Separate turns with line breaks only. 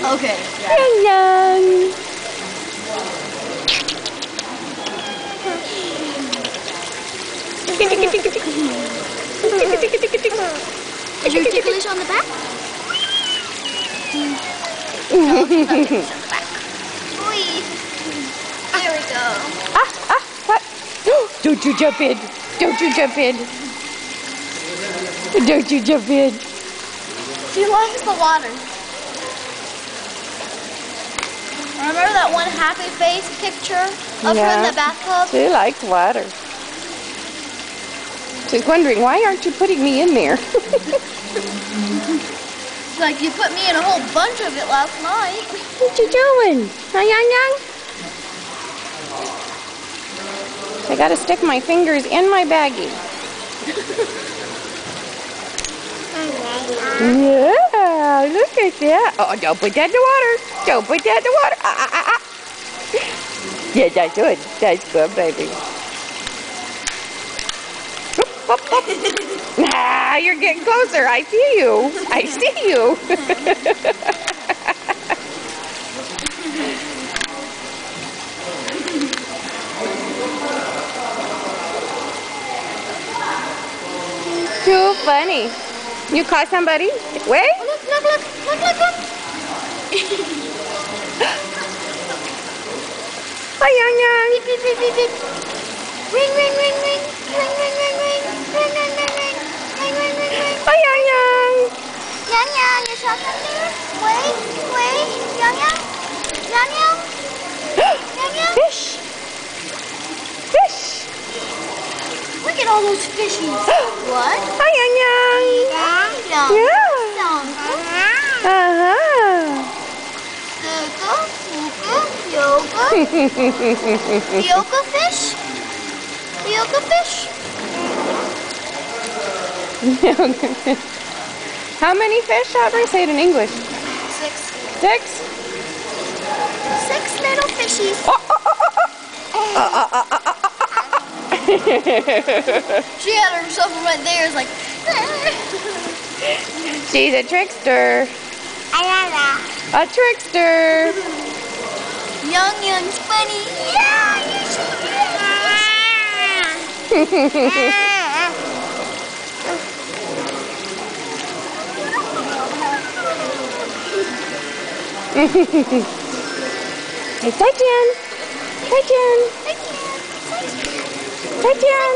Okay.
Young young.
Is your ticklish on the back? Oi. There we go.
What? Don't you jump in. Don't you jump in. Don't you jump in.
She likes the water. Remember that one happy face picture of her in the bathtub?
She likes water. She's wondering, why aren't you putting me in there?
Like you put me in a whole bunch of it last night.
What you doing? Young young? I gotta stick my fingers in my baggie. Yeah, look at that. Oh, don't put that in the water. Don't put that in the water. Yeah, that's good. That's good, baby. Whoop, whoop, whoop. Ah, you're getting closer. I see you. I see you. Too funny. You caught somebody? Wait.
Look, look, look, look, look, look.
Hi, Young Young.
Beep, beep, beep, beep, beep. Ring, ring, ring, ring. Ring, ring, ring, ring. Ring, ring, ring, ring. Ring, ring, ring, ring.
Hi, Young Young.
Yang Yang, is something there? Wait, wait. Yang Yang. Yang Yang. Yang Yang.
Fish. Fish.
Look at all those fishies. What?
Hi, Young Young.
Yang.
Yeah.
Yang.
Uh-huh.
Yoga. Yoga fish? Yoga fish?
How many fish, Aubrey? Say it in English.
6.
6?
6 little fishies. She had herself right there. It's like.
She's a trickster. A trickster.
Young Young's funny. Yeah, yes,
Hey, Zaijian. Zaijian. Zaijian.
Zaijian.